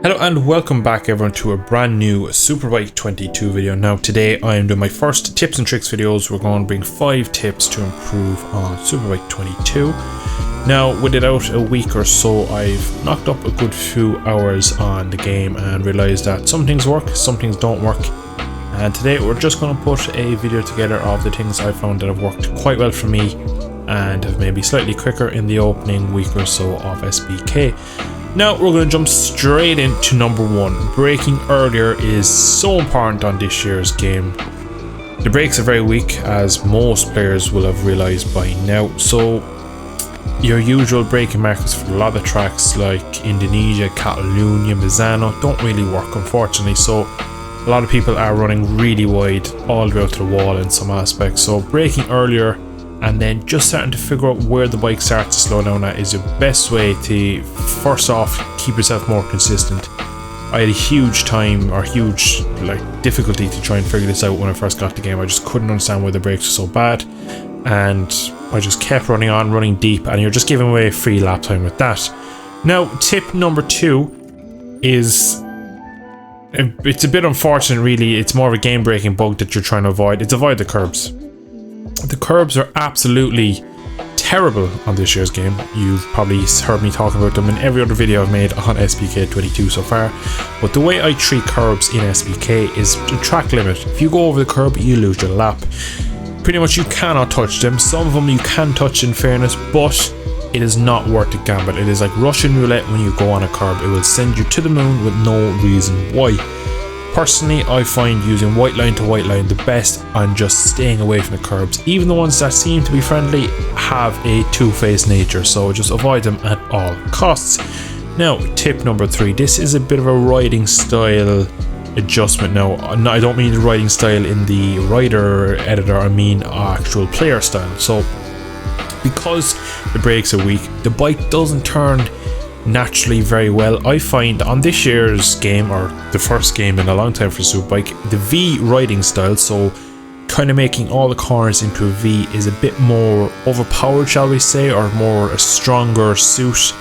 Hello and welcome back everyone to a brand new Superbike 22 video. Now today I am doing my first tips and tricks videos. We're going to bring 5 tips to improve on Superbike 22. Now with it out a week or so, I've knocked up a good few hours on the game and realised that some things work, some things don't work. And today we're just going to put a video together of the things I found that have worked quite well for me and have maybe slightly quicker in the opening week or so of SBK. Now we're going to jump straight into number 1. Braking earlier is so important on this year's game. The brakes are very weak, as most players will have realised by now, so your usual braking markers for a lot of tracks like Indonesia, Catalonia, Misano don't really work, unfortunately. So a lot of people are running really wide all the way out to the wall in some aspects. So braking earlier and then just starting to figure out where the bike starts to slow down at is your best way to, first off, keep yourself more consistent. I had a huge difficulty to try and figure this out when I first got the game. I just couldn't understand why the brakes were so bad, and I just kept running on, running deep, and you're just giving away free lap time with that. Now tip number 2 is, it's a bit unfortunate really, it's more of a game breaking bug that you're trying to avoid. It's avoid the curbs. The curbs are absolutely terrible on this year's game. You've probably heard me talk about them in every other video I've made on SBK 22 so far. But the way I treat curbs in SBK is the track limit. If you go over the curb, you lose your lap. Pretty much you cannot touch them. Some of them you can touch in fairness, but it is not worth the gamble. It is like Russian roulette when you go on a curb. It will send you to the moon with no reason why. Personally, I find using white line to white line the best on just staying away from the curbs. Even the ones that seem to be friendly have a two-faced nature, so just avoid them at all costs. Now, tip number 3. This is a bit of a riding style adjustment. Now, I don't mean the riding style in the rider editor, I mean actual player style. So, because the brakes are weak, the bike doesn't turn naturally very well. I find on this year's game, or the first game in a long time for Superbike, the V riding style, so kind of making all the corners into a V, is a bit more overpowered, shall we say, or more a stronger suit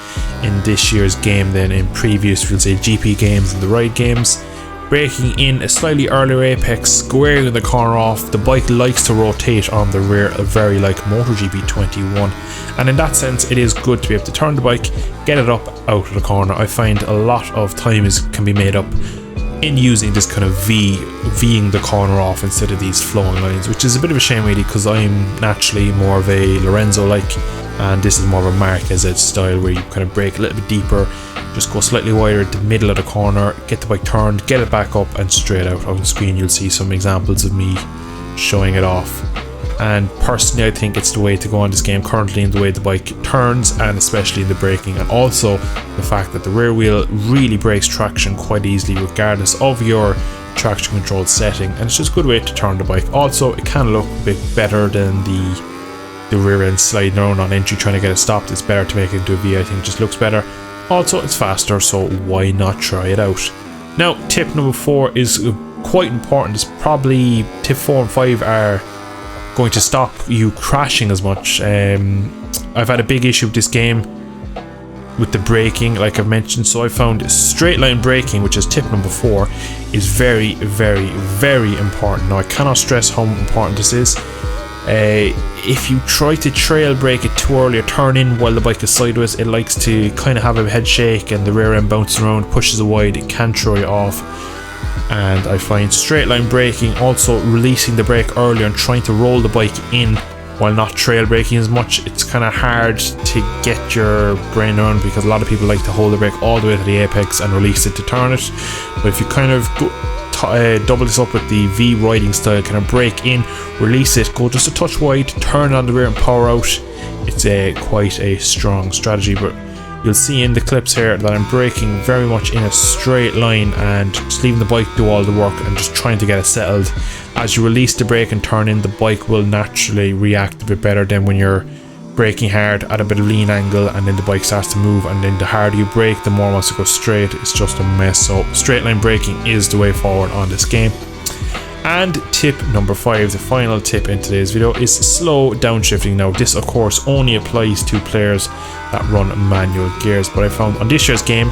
in this year's game than in previous, we'll say, GP games and the ride games. Braking in a slightly earlier apex, squaring the corner off, the bike likes to rotate on the rear, very like MotoGP 21, and in that sense it is good to be able to turn the bike, get it up out of the corner. I find a lot of time can be made up in using this kind of V'ing the corner off instead of these flowing lines, which is a bit of a shame really, because I'm naturally more of a Lorenzo like, and this is more of a Marquez style where you kind of brake a little bit deeper, just go slightly wider at the middle of the corner, get the bike turned, get it back up and straight out. On the screen you'll see some examples of me showing it off, and personally I think it's the way to go on this game currently in the way the bike turns, and especially in the braking, and also the fact that the rear wheel really breaks traction quite easily regardless of your traction control setting, and it's just a good way to turn the bike. Also, it can look a bit better than the rear end sliding around on entry trying to get it stopped. It's better to make it into a V, I think, just looks better. Also, it's faster, so why not try it out? Now, tip number 4 is quite important. It's probably tip 4 and 5 are going to stop you crashing as much. I've had a big issue with this game with the braking, like I've mentioned, so I found straight line braking, which is tip number 4, is very, very, very important. Now, I cannot stress how important this is. If you try to trail brake it too early or turn in while the bike is sideways, it likes to kind of have a head shake and the rear end bounces around, pushes it wide, it can throw you off. And I find straight line braking, also releasing the brake earlier and trying to roll the bike in while not trail braking as much, it's kind of hard to get your brain around, because a lot of people like to hold the brake all the way to the apex and release it to turn it. But if you kind of double this up with the V riding style, kind of brake in, release it, go just a touch wide, turn on the rear and power out, it's quite a strong strategy. But you'll see in the clips here that I'm braking very much in a straight line and just leaving the bike do all the work and just trying to get it settled. As you release the brake and turn in, the bike will naturally react a bit better than when you're braking hard at a bit of lean angle and then the bike starts to move, and then the harder you brake, the more it wants to go straight. It's just a mess. So straight line braking is the way forward on this game. And tip number 5, the final tip in today's video, is slow downshifting. Now this of course only applies to players that run manual gears, but I found on this year's game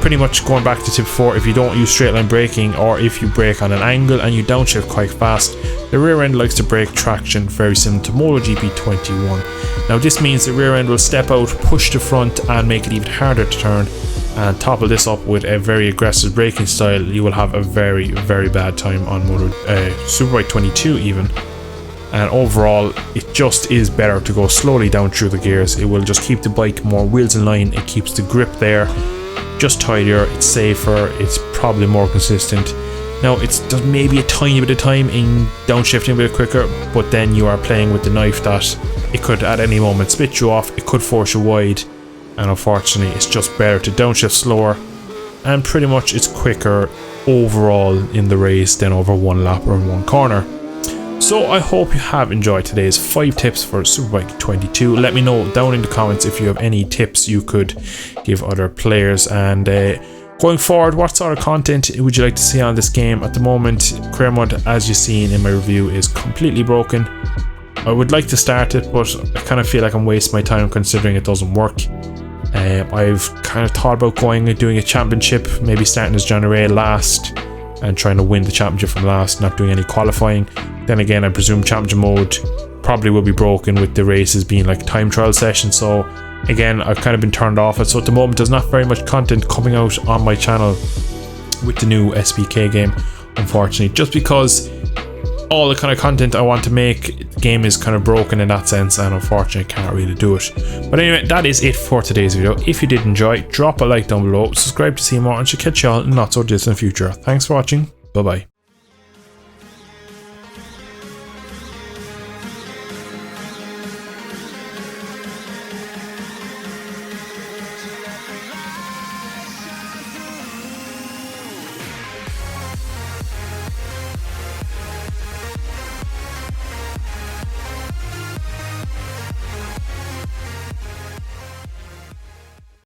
pretty much going back to tip 4, if you don't use straight line braking, or if you brake on an angle and you downshift quite fast, the rear end likes to break traction, very similar to MotoGP 21. Now this means the rear end will step out, push the front and make it even harder to turn, and topple this up with a very aggressive braking style. You will have a very bad time on Superbike 22 even. And overall, it just is better to go slowly down through the gears. It will just keep the bike more wheels in line, it keeps the grip there, just tidier, it's safer, it's probably more consistent. Now it's maybe a tiny bit of time in downshifting a bit quicker, but then you are playing with the knife that it could at any moment spit you off, it could force you wide, and unfortunately it's just better to downshift slower, and pretty much it's quicker overall in the race than over one lap or in one corner. So I hope you have enjoyed today's 5 tips for Superbike 22. Let me know down in the comments if you have any tips you could give other players, and going forward, what sort of content would you like to see on this game? At the moment, career mode, as you've seen in my review, is completely broken. I would like to start it, but I kind of feel like I'm wasting my time considering it doesn't work. I've kind of thought about going and doing a championship, maybe starting as January last and trying to win the championship from last, not doing any qualifying. Then again, I presume championship mode probably will be broken with the races being like time trial sessions, so again I've kind of been turned off it. So at the moment there's not very much content coming out on my channel with the new SBK game, unfortunately, just because all the kind of content I want to make, the game is kind of broken in that sense, and unfortunately I can't really do it. But anyway, that is it for today's video. If you did enjoy, drop a like down below, subscribe to see more, and should catch you all in not so distant future. Thanks for watching, bye bye.